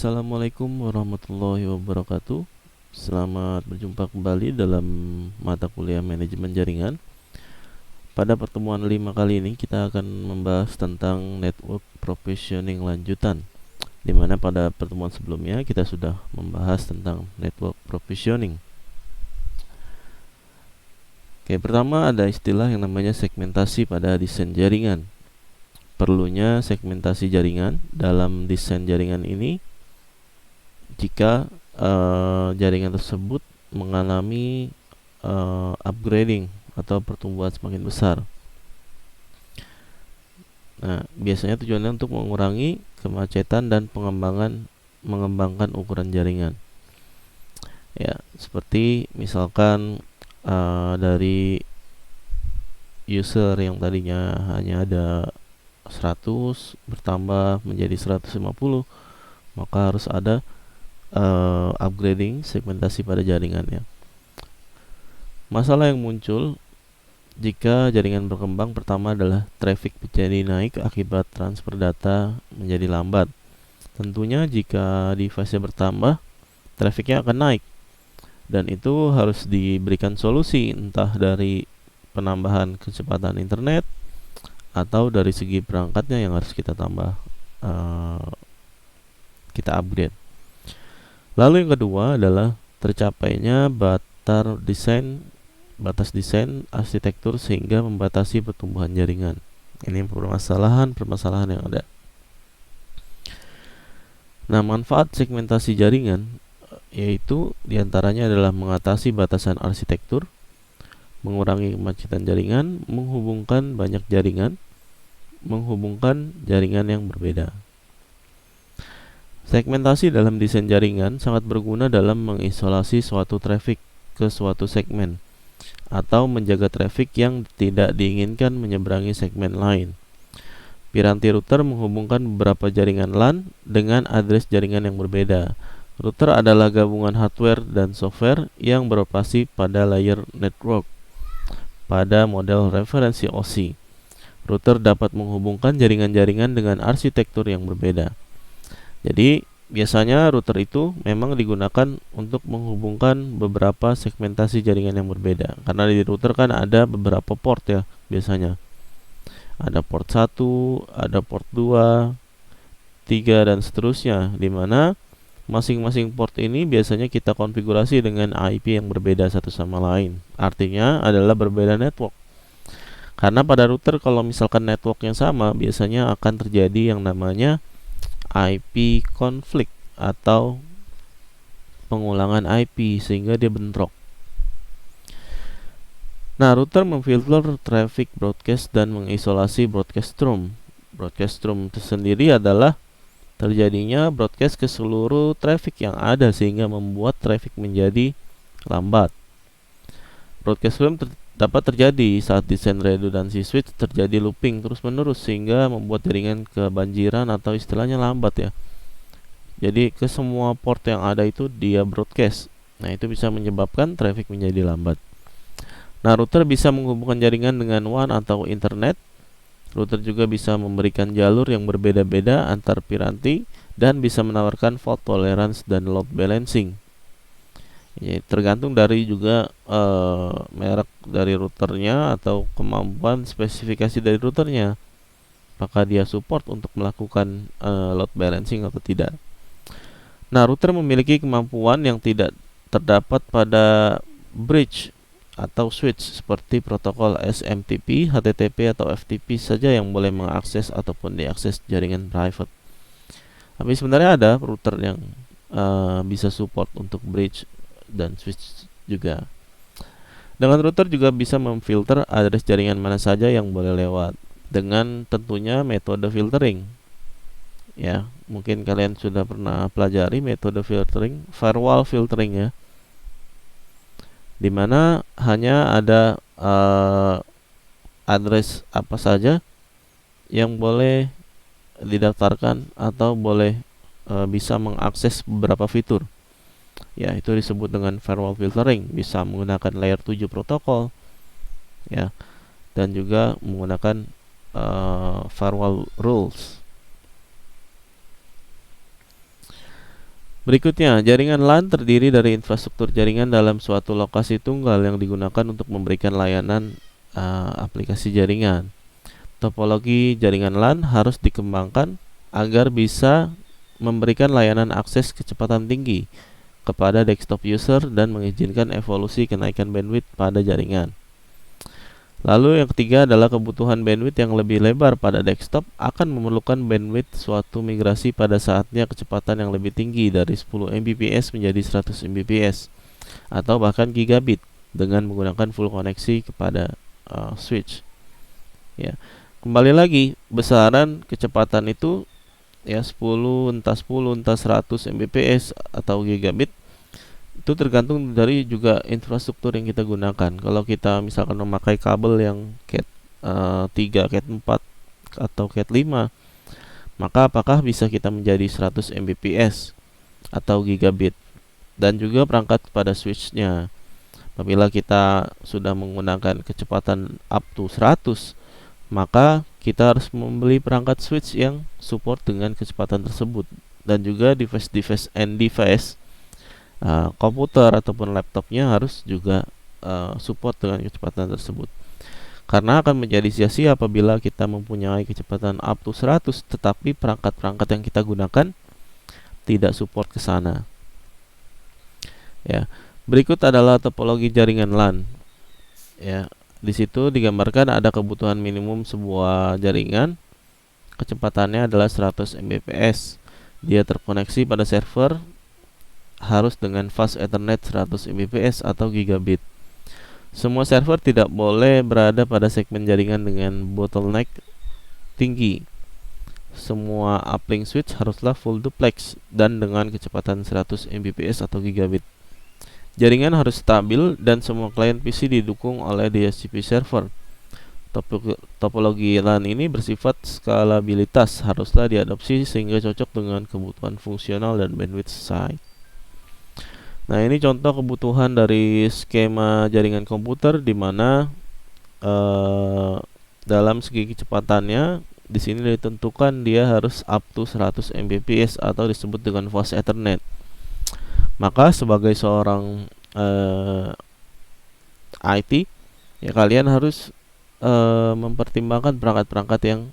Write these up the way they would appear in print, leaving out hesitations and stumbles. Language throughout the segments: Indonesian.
Assalamualaikum warahmatullahi wabarakatuh. Selamat berjumpa kembali dalam mata kuliah manajemen jaringan. Pada pertemuan 5 kali ini kita akan membahas tentang network provisioning lanjutan, di mana pada pertemuan sebelumnya kita sudah membahas tentang network provisioning. Oke, pertama ada istilah yang namanya segmentasi pada desain jaringan. Perlunya segmentasi jaringan dalam desain jaringan ini jika jaringan tersebut mengalami upgrading atau pertumbuhan semakin besar. Nah, biasanya tujuannya untuk mengurangi kemacetan dan mengembangkan ukuran jaringan. Ya, seperti misalkan dari user yang tadinya hanya ada 100 bertambah menjadi 150, maka harus ada upgrading segmentasi pada jaringannya. Masalah yang muncul jika jaringan berkembang pertama adalah traffic menjadi naik akibat transfer data menjadi lambat. Tentunya jika device-nya bertambah, trafficnya akan naik, dan itu harus diberikan solusi entah dari penambahan kecepatan internet atau dari segi perangkatnya yang harus kita tambah, kita upgrade. Lalu yang kedua adalah tercapainya batas desain arsitektur sehingga membatasi pertumbuhan jaringan. Ini permasalahan yang ada. Nah, manfaat segmentasi jaringan yaitu diantaranya adalah mengatasi batasan arsitektur, mengurangi kemacetan jaringan, menghubungkan banyak jaringan, menghubungkan jaringan yang berbeda. Segmentasi dalam desain jaringan sangat berguna dalam mengisolasi suatu traffic ke suatu segmen atau menjaga traffic yang tidak diinginkan menyeberangi segmen lain. Piranti router menghubungkan beberapa jaringan LAN dengan address jaringan yang berbeda. Router adalah gabungan hardware dan software yang beroperasi pada layer network. Pada model referensi OSI, router dapat menghubungkan jaringan-jaringan dengan arsitektur yang berbeda. Jadi biasanya router itu memang digunakan untuk menghubungkan beberapa segmentasi jaringan yang berbeda. Karena di router kan ada beberapa port ya biasanya. Ada port 1, ada port 2, 3 dan seterusnya, di mana masing-masing port ini biasanya kita konfigurasi dengan IP yang berbeda satu sama lain. Artinya adalah berbeda network. Karena pada router kalau misalkan network yang sama, biasanya akan terjadi yang namanya IP konflik atau pengulangan IP sehingga dia bentrok. Nah, router memfilter traffic broadcast dan mengisolasi broadcast stream. Broadcast stream itu sendiri adalah terjadinya broadcast ke seluruh traffic yang ada sehingga membuat traffic menjadi lambat. Broadcast stream dapat terjadi saat desain redundancy switch terjadi looping terus-menerus sehingga membuat jaringan kebanjiran atau istilahnya lambat ya. Jadi ke semua port yang ada itu dia broadcast. Nah, itu bisa menyebabkan traffic menjadi lambat. Nah, router bisa menghubungkan jaringan dengan WAN atau internet. Router juga bisa memberikan jalur yang berbeda-beda antar piranti dan bisa menawarkan fault tolerance dan load balancing. Ya, tergantung dari juga merek dari routernya atau kemampuan spesifikasi dari routernya, apakah dia support untuk melakukan load balancing atau tidak. Nah, router memiliki kemampuan yang tidak terdapat pada bridge atau switch seperti protokol SMTP, HTTP atau FTP saja yang boleh mengakses ataupun diakses jaringan private. Tapi sebenarnya ada router yang bisa support untuk bridge dan switch juga. Dengan router juga bisa memfilter address jaringan mana saja yang boleh lewat dengan tentunya metode filtering. Ya, mungkin kalian sudah pernah pelajari metode filtering, firewall filtering ya. Dimana hanya ada address apa saja yang boleh didaftarkan atau boleh bisa mengakses beberapa fitur. Ya, itu disebut dengan firewall filtering. Bisa menggunakan layer 7 protokol ya, dan juga menggunakan firewall rules. Berikutnya, jaringan LAN terdiri dari infrastruktur jaringan dalam suatu lokasi tunggal yang digunakan untuk memberikan layanan aplikasi jaringan. Topologi jaringan LAN harus dikembangkan agar bisa memberikan layanan akses kecepatan tinggi kepada desktop user dan mengizinkan evolusi kenaikan bandwidth pada jaringan. Lalu yang ketiga adalah kebutuhan bandwidth yang lebih lebar pada desktop akan memerlukan bandwidth suatu migrasi pada saatnya kecepatan yang lebih tinggi dari 10 Mbps menjadi 100 Mbps atau bahkan gigabit dengan menggunakan full koneksi kepada switch. Ya. Kembali lagi, besaran kecepatan itu ya 10 entah 100 Mbps atau gigabit itu tergantung dari juga infrastruktur yang kita gunakan. Kalau kita misalkan memakai kabel yang Cat 3, Cat 4 atau Cat 5, maka apakah bisa kita menjadi 100 Mbps atau gigabit, dan juga perangkat pada switch-nya. Apabila kita sudah menggunakan kecepatan up to 100, maka kita harus membeli perangkat switch yang support dengan kecepatan tersebut, dan juga device komputer ataupun laptopnya harus juga support dengan kecepatan tersebut. Karena akan menjadi sia-sia apabila kita mempunyai kecepatan up to 100 tetapi perangkat-perangkat yang kita gunakan tidak support ke sana. Ya. Berikut adalah topologi jaringan LAN. Ya, di situ digambarkan ada kebutuhan minimum sebuah jaringan. Kecepatannya adalah 100 Mbps. Dia terkoneksi pada server harus dengan fast Ethernet 100 Mbps atau gigabit. Semua server tidak boleh berada pada segmen jaringan dengan bottleneck tinggi. Semua uplink switch haruslah full duplex dan dengan kecepatan 100 Mbps atau gigabit. Jaringan harus stabil dan semua klien PC didukung oleh DHCP server. Topologi LAN ini bersifat skalabilitas, haruslah diadopsi sehingga cocok dengan kebutuhan fungsional dan bandwidth site. Nah, ini contoh kebutuhan dari skema jaringan komputer di mana dalam segi kecepatannya di sini ditentukan dia harus up to 100 Mbps atau disebut dengan fast Ethernet. Maka sebagai seorang IT, ya kalian harus mempertimbangkan perangkat-perangkat yang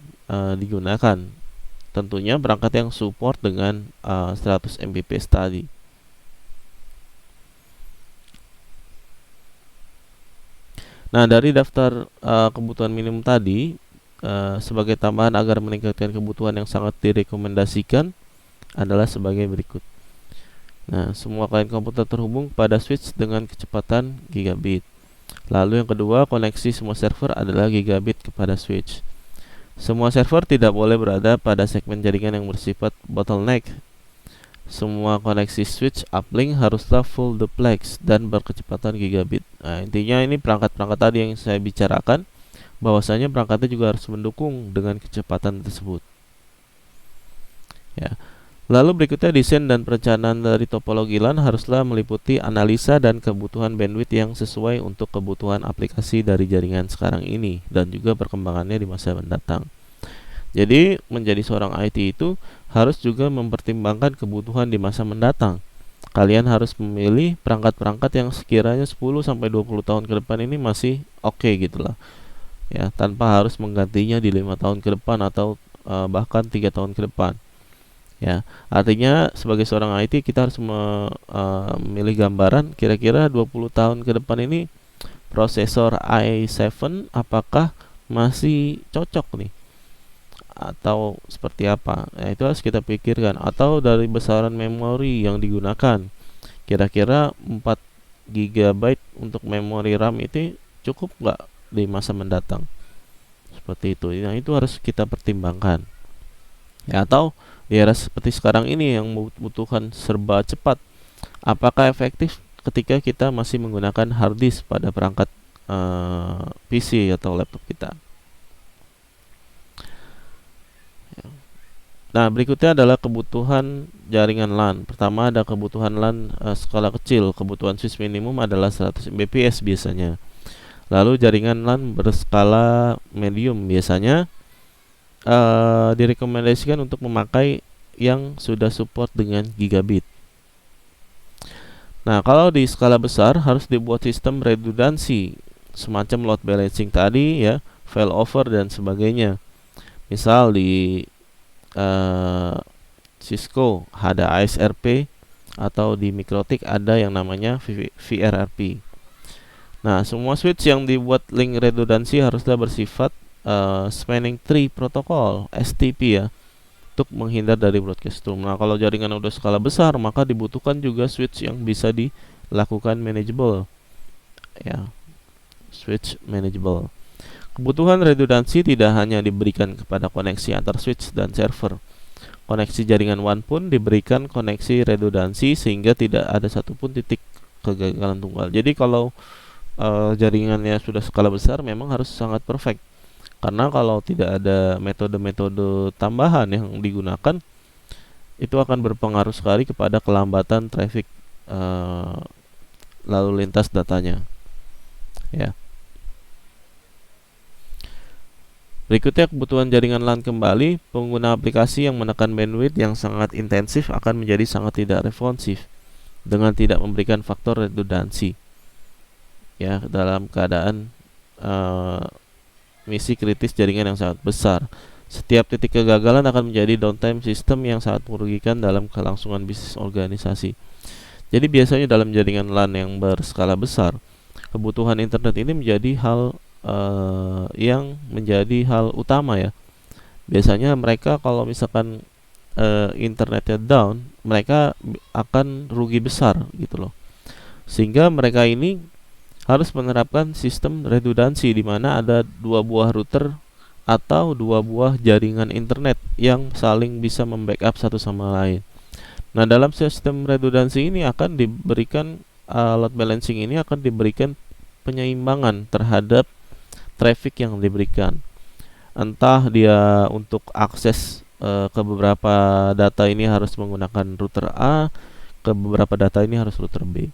digunakan. Tentunya perangkat yang support dengan 100 Mbps tadi. Nah, dari daftar kebutuhan minimum tadi, sebagai tambahan agar meningkatkan kebutuhan yang sangat direkomendasikan adalah sebagai berikut. Nah, semua klien komputer terhubung pada switch dengan kecepatan gigabit. Lalu yang kedua, koneksi semua server adalah gigabit kepada switch. Semua server tidak boleh berada pada segmen jaringan yang bersifat bottleneck. Semua koneksi switch uplink haruslah full duplex dan berkecepatan gigabit. Nah, intinya ini perangkat-perangkat tadi yang saya bicarakan, bahwasanya perangkatnya juga harus mendukung dengan kecepatan tersebut. Ya. Lalu berikutnya, desain dan perencanaan dari topologi LAN haruslah meliputi analisa dan kebutuhan bandwidth yang sesuai untuk kebutuhan aplikasi dari jaringan sekarang ini dan juga perkembangannya di masa mendatang. Jadi menjadi seorang IT itu harus juga mempertimbangkan kebutuhan di masa mendatang. Kalian harus memilih perangkat-perangkat yang sekiranya 10-20 tahun ke depan ini masih oke gitulah. Ya, tanpa harus menggantinya di 5 tahun ke depan atau bahkan 3 tahun ke depan. Ya, artinya sebagai seorang IT kita harus memilih gambaran kira-kira 20 tahun ke depan ini prosesor i7 apakah masih cocok nih atau seperti apa. Nah, itu harus kita pikirkan. Atau dari besaran memori yang digunakan, kira-kira 4 GB untuk memori RAM itu cukup nggak di masa mendatang, seperti itu. Nah, itu harus kita pertimbangkan ya. Atau di era seperti sekarang ini yang membutuhkan serba cepat, apakah efektif ketika kita masih menggunakan hard disk pada perangkat PC atau laptop kita. Nah, berikutnya adalah kebutuhan jaringan LAN. Pertama ada kebutuhan LAN skala kecil. Kebutuhan switch minimum adalah 100 Mbps biasanya. Lalu jaringan LAN berskala medium biasanya direkomendasikan untuk memakai yang sudah support dengan gigabit. Nah, kalau di skala besar harus dibuat sistem redundansi semacam load balancing tadi ya, failover dan sebagainya. Misal di Cisco ada ASRP atau di Mikrotik ada yang namanya VRRP. Nah, semua switch yang dibuat link redundansi haruslah bersifat spanning tree protokol (STP) ya, untuk menghindar dari broadcast room. Nah, kalau jaringan udah skala besar, maka dibutuhkan juga switch yang bisa dilakukan manageable ya, switch manageable. Kebutuhan redundansi tidak hanya diberikan kepada koneksi antar switch dan server. Koneksi jaringan WAN pun diberikan koneksi redundansi sehingga tidak ada satupun titik kegagalan tunggal. Jadi kalau jaringannya sudah skala besar memang harus sangat perfect. Karena kalau tidak ada metode-metode tambahan yang digunakan, itu akan berpengaruh sekali kepada kelambatan traffic lalu lintas datanya. Ya. Berikutnya kebutuhan jaringan LAN kembali. Pengguna aplikasi yang menekan bandwidth yang sangat intensif akan menjadi sangat tidak responsif dengan tidak memberikan faktor redundansi. Ya, dalam keadaan misi kritis jaringan yang sangat besar. Setiap titik kegagalan akan menjadi downtime sistem yang sangat merugikan dalam kelangsungan bisnis organisasi. Jadi biasanya dalam jaringan LAN yang berskala besar, kebutuhan internet ini menjadi hal yang menjadi hal utama ya. Biasanya mereka kalau misalkan internetnya down, mereka akan rugi besar gitu loh. Sehingga mereka ini harus menerapkan sistem redundansi di mana ada 2 buah router atau 2 buah jaringan internet yang saling bisa membackup satu sama lain. Nah, dalam sistem redundansi ini akan diberikan load balancing ini akan diberikan penyeimbangan terhadap traffic yang diberikan. Entah dia untuk akses ke beberapa data ini harus menggunakan router A, ke beberapa data ini harus router B.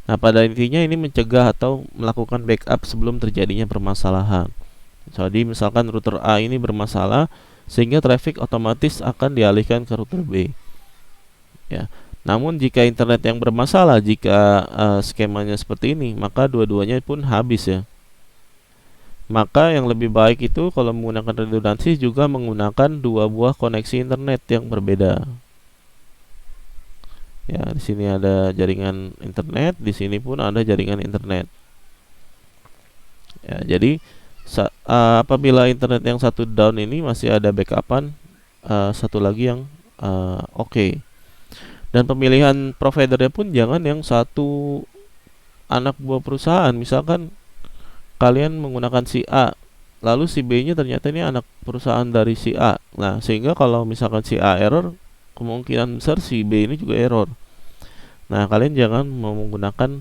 Nah, pada intinya ini mencegah atau melakukan backup sebelum terjadinya permasalahan. Jadi misalkan router A ini bermasalah sehingga traffic otomatis akan dialihkan ke router B. Ya. Namun jika internet yang bermasalah, jika skemanya seperti ini, maka dua-duanya pun habis ya. Maka yang lebih baik itu kalau menggunakan redundansi juga menggunakan 2 buah koneksi internet yang berbeda. Ya, di sini ada jaringan internet, di sini pun ada jaringan internet. Ya, jadi apabila internet yang satu down ini masih ada backupan satu lagi yang oke. Dan pemilihan providernya pun jangan yang satu anak buah perusahaan. Misalkan kalian menggunakan si A, lalu si B-nya ternyata ini anak perusahaan dari si A. Nah, sehingga kalau misalkan si A error, kemungkinan besar si B ini juga error. Nah, kalian jangan menggunakan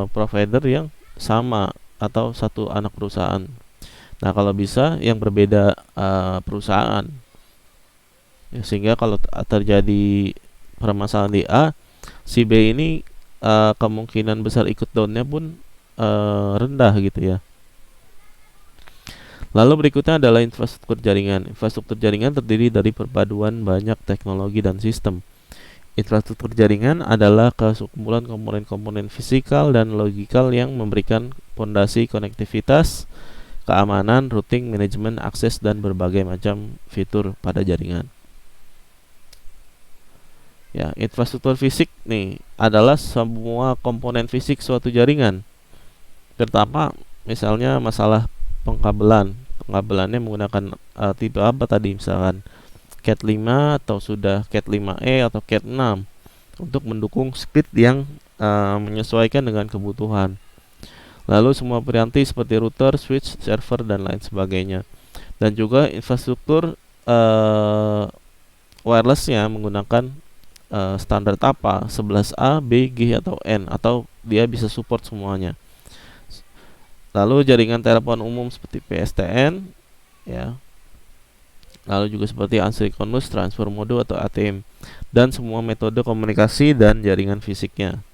provider yang sama atau satu anak perusahaan. Nah, kalau bisa yang berbeda perusahaan. Ya, sehingga kalau terjadi permasalahan di A, si B ini kemungkinan besar ikut downnya pun rendah gitu ya. Lalu berikutnya adalah infrastruktur jaringan. Infrastruktur jaringan terdiri dari perpaduan banyak teknologi dan sistem. Infrastruktur jaringan adalah kesekumpulan komponen-komponen fisikal dan logikal yang memberikan fondasi konektivitas, keamanan, routing, manajemen, akses, dan berbagai macam fitur pada jaringan. Ya, infrastruktur fisik nih adalah semua komponen fisik suatu jaringan. Pertama, misalnya masalah pengkabelan. Pengkabelannya menggunakan tipe apa tadi, misalkan Cat 5 atau sudah Cat 5e atau Cat 6 untuk mendukung speed yang menyesuaikan dengan kebutuhan. Lalu semua piranti seperti router, switch, server, dan lain sebagainya. Dan juga infrastruktur wirelessnya menggunakan standar apa, 11A, B, G, atau N, atau dia bisa support semuanya. Lalu jaringan telepon umum seperti PSTN ya. Lalu juga seperti asynchronous transfer mode atau ATM, dan semua metode komunikasi dan jaringan fisiknya.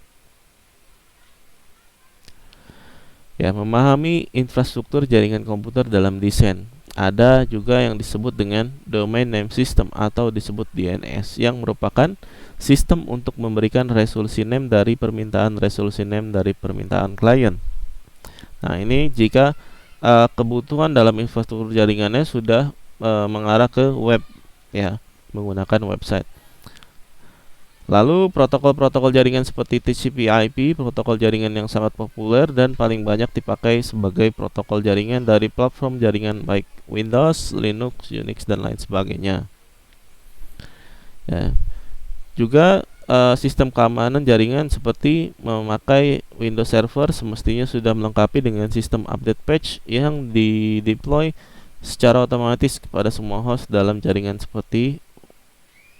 Ya, memahami infrastruktur jaringan komputer dalam desain. ada juga yang disebut dengan Domain Name System atau disebut DNS, yang merupakan sistem untuk memberikan resolusi name dari permintaan klien. Nah, ini jika kebutuhan dalam infrastruktur jaringannya sudah mengarah ke web, ya, menggunakan website. Lalu protokol-protokol jaringan seperti TCP/IP, protokol jaringan yang sangat populer dan paling banyak dipakai sebagai protokol jaringan dari platform jaringan baik Windows, Linux, Unix, dan lain sebagainya. Ya. Juga sistem keamanan jaringan seperti memakai Windows Server semestinya sudah melengkapi dengan sistem update patch yang dideploy secara otomatis kepada semua host dalam jaringan seperti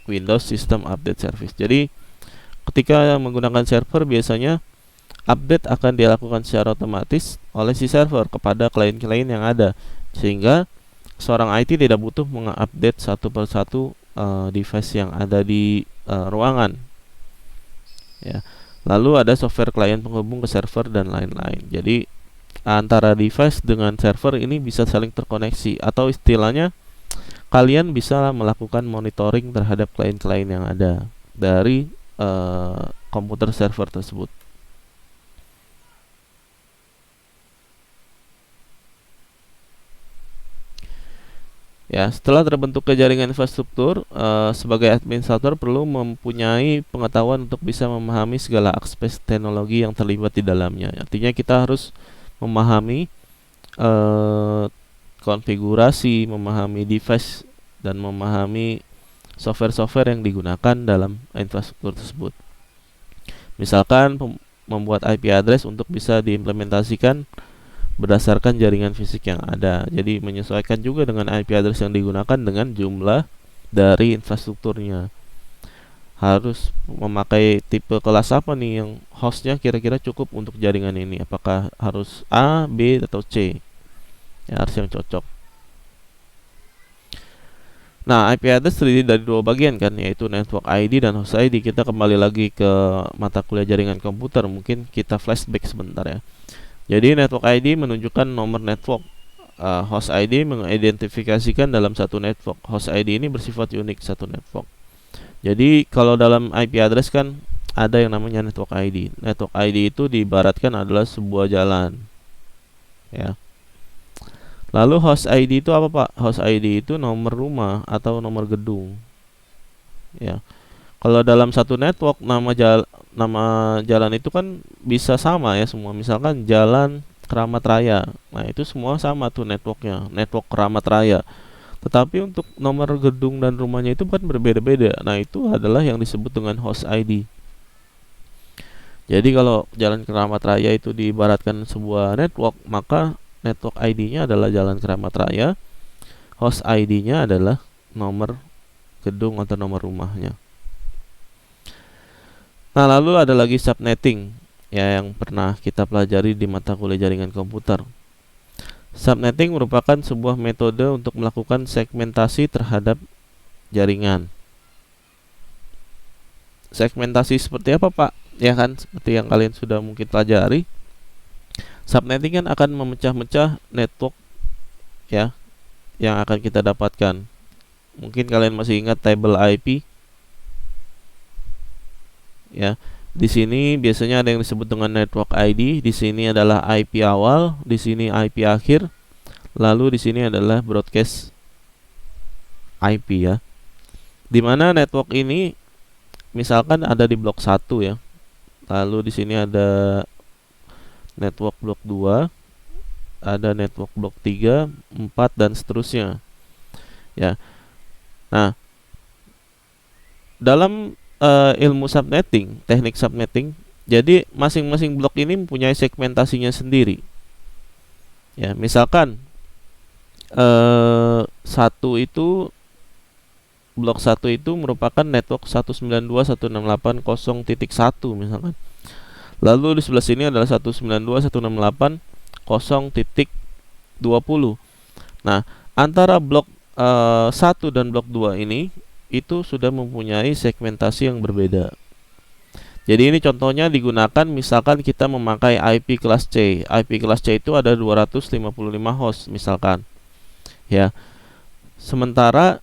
Windows System Update Service. Jadi ketika menggunakan server, biasanya update akan dilakukan secara otomatis oleh si server kepada klien-klien yang ada, sehingga seorang IT tidak butuh mengupdate satu persatu device yang ada di ruangan. Ya. Lalu ada software klien penghubung ke server dan lain-lain. Jadi antara device dengan server ini bisa saling terkoneksi, atau istilahnya kalian bisa melakukan monitoring terhadap klien-klien yang ada dari komputer server tersebut. Ya, setelah terbentuknya jaringan infrastruktur, sebagai administrator perlu mempunyai pengetahuan untuk bisa memahami segala aspek teknologi yang terlibat di dalamnya. Artinya kita harus memahami konfigurasi, memahami device, dan memahami software-software yang digunakan dalam infrastruktur tersebut. Misalkan membuat IP address untuk bisa diimplementasikan berdasarkan jaringan fisik yang ada. Jadi menyesuaikan juga dengan IP address yang digunakan dengan jumlah dari infrastrukturnya. Harus memakai tipe kelas apa nih yang hostnya kira-kira cukup untuk jaringan ini. Apakah harus A, B, atau C? Ya, harus yang cocok. Nah, IP address terdiri dari dua bagian kan, yaitu network ID dan host ID. Kita kembali lagi ke mata kuliah jaringan komputer. Mungkin kita flashback sebentar ya. Jadi network ID menunjukkan nomor network. Host ID mengidentifikasikan dalam satu network. Host ID ini bersifat unik satu network. Jadi kalau dalam IP address kan ada yang namanya network ID. Network ID itu diibaratkan adalah sebuah jalan. Ya. Lalu host ID itu apa, Pak? Host ID itu nomor rumah atau nomor gedung. Ya. Kalau dalam satu network nama jalan itu kan bisa sama ya semua. Misalkan Jalan Keramat Raya. Nah, itu semua sama tuh networknya, network Keramat Raya. Tetapi untuk nomor gedung dan rumahnya itu kan berbeda-beda. Nah, itu adalah yang disebut dengan host ID. Jadi kalau Jalan Keramat Raya itu diibaratkan sebuah network, maka network ID-nya adalah Jalan Keramat Raya, host ID-nya adalah nomor gedung atau nomor rumahnya. Nah, lalu ada lagi subnetting ya, yang pernah kita pelajari di mata kuliah jaringan komputer. Subnetting merupakan sebuah metode untuk melakukan segmentasi terhadap jaringan. Segmentasi seperti apa, Pak? Ya kan, seperti yang kalian sudah mungkin pelajari. Subnetting kan akan memecah-mecah network ya yang akan kita dapatkan. Mungkin kalian masih ingat table IP. Ya. Di sini biasanya ada yang disebut dengan network ID, di sini adalah IP awal, di sini IP akhir. Lalu di sini adalah broadcast IP ya. Di mana network ini misalkan ada di blok 1 ya. Lalu di sini ada network blok 2, ada network blok 3, 4 dan seterusnya. Ya. Nah, dalam ilmu subnetting, teknik subnetting, jadi masing-masing blok ini mempunyai segmentasinya sendiri. Ya, misalkan blok 1 itu merupakan network 192.168.0.1 misalkan. Lalu di sebelah sini adalah 192.168.0.20. Nah, antara blok 1 dan blok 2 ini itu sudah mempunyai segmentasi yang berbeda. Jadi ini contohnya digunakan misalkan kita memakai IP kelas C. IP kelas C itu ada 255 host misalkan. ya. Sementara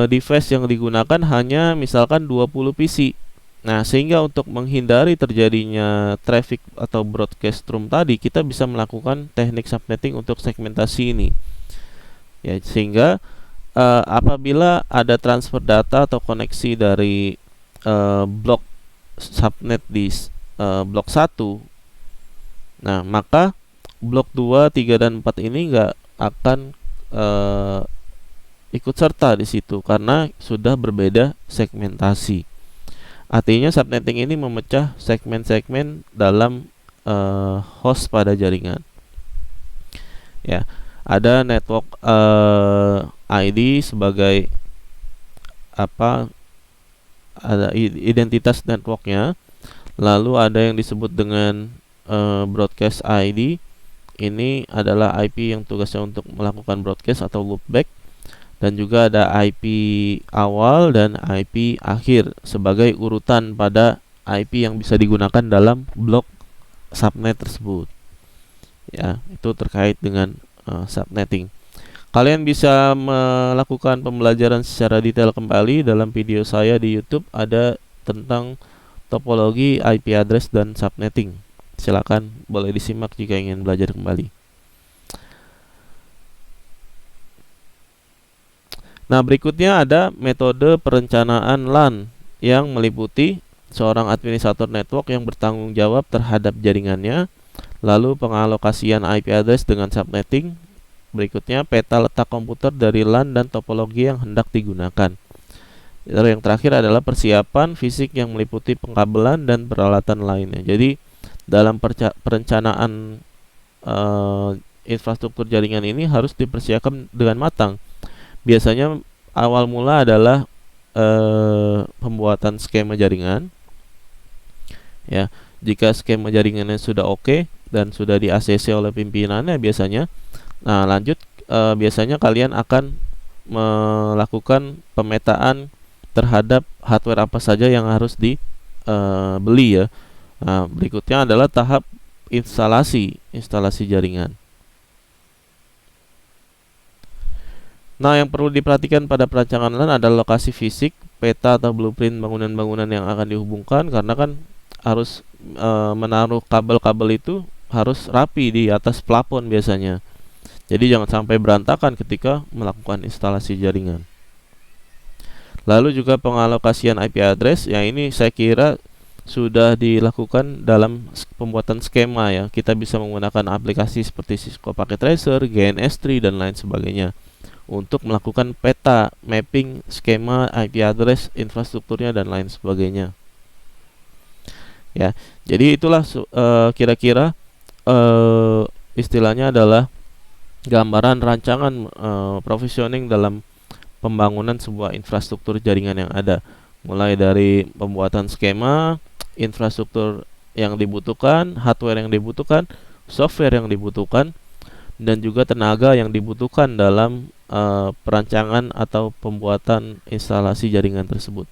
device yang digunakan hanya misalkan 20 PC. Nah, sehingga untuk menghindari terjadinya traffic atau broadcast room tadi, kita bisa melakukan teknik subnetting untuk segmentasi ini. Ya, sehingga apabila ada transfer data atau koneksi dari blok subnet di blok 1, nah maka blok 2, 3, dan 4 ini nggak akan ikut serta di situ karena sudah berbeda segmentasi. Artinya subnetting ini memecah segmen-segmen dalam host pada jaringan. Ya, ada network ID sebagai apa? Ada identitas networknya. Lalu ada yang disebut dengan broadcast ID. Ini adalah IP yang tugasnya untuk melakukan broadcast atau loopback. Dan juga ada IP awal dan IP akhir sebagai urutan pada IP yang bisa digunakan dalam blok subnet tersebut. Ya, itu terkait dengan subnetting. Kalian bisa melakukan pembelajaran secara detail kembali dalam video saya di YouTube, ada tentang topologi IP address dan subnetting. Silakan boleh disimak jika ingin belajar kembali. Nah, berikutnya ada metode perencanaan LAN yang meliputi seorang administrator network yang bertanggung jawab terhadap jaringannya, lalu pengalokasian IP address dengan subnetting. Berikutnya peta letak komputer dari LAN dan topologi yang hendak digunakan. Lalu yang terakhir adalah persiapan fisik yang meliputi pengkabelan dan peralatan lainnya. Jadi dalam perencanaan infrastruktur jaringan ini harus dipersiapkan dengan matang. Biasanya awal mula adalah pembuatan skema jaringan. Ya, jika skema jaringannya sudah oke dan sudah di ACC oleh pimpinannya biasanya, nah lanjut biasanya kalian akan melakukan pemetaan terhadap hardware apa saja yang harus dibeli ya. Nah, berikutnya adalah tahap instalasi jaringan. Nah, yang perlu diperhatikan pada perancangan LAN adalah lokasi fisik, peta atau blueprint bangunan-bangunan yang akan dihubungkan, karena kan harus menaruh kabel-kabel itu harus rapi di atas plafon biasanya. Jadi jangan sampai berantakan ketika melakukan instalasi jaringan. Lalu juga pengalokasian IP address, yang ini saya kira sudah dilakukan dalam pembuatan skema ya. Kita bisa menggunakan aplikasi seperti Cisco Packet Tracer, GNS3 dan lain sebagainya untuk melakukan peta mapping skema IP address, infrastrukturnya dan lain sebagainya. Ya, jadi itulah kira-kira istilahnya adalah gambaran rancangan provisioning dalam pembangunan sebuah infrastruktur jaringan yang ada, mulai dari pembuatan skema, infrastruktur yang dibutuhkan, hardware yang dibutuhkan, software yang dibutuhkan, dan juga tenaga yang dibutuhkan dalam perancangan atau pembuatan instalasi jaringan tersebut.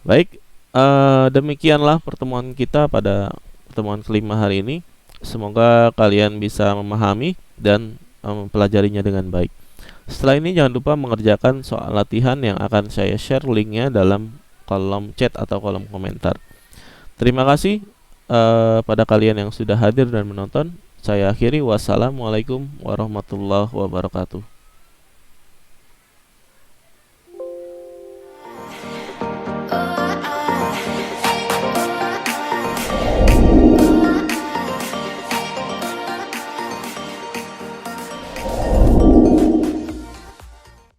Baik, demikianlah pertemuan kita pada pertemuan kelima hari ini. Semoga kalian bisa memahami dan mempelajarinya dengan baik. Setelah ini jangan lupa mengerjakan soal latihan yang akan saya share linknya dalam kolom chat atau kolom komentar. Terima kasih pada kalian yang sudah hadir dan menonton. Saya akhiri, wassalamualaikum warahmatullahi wabarakatuh.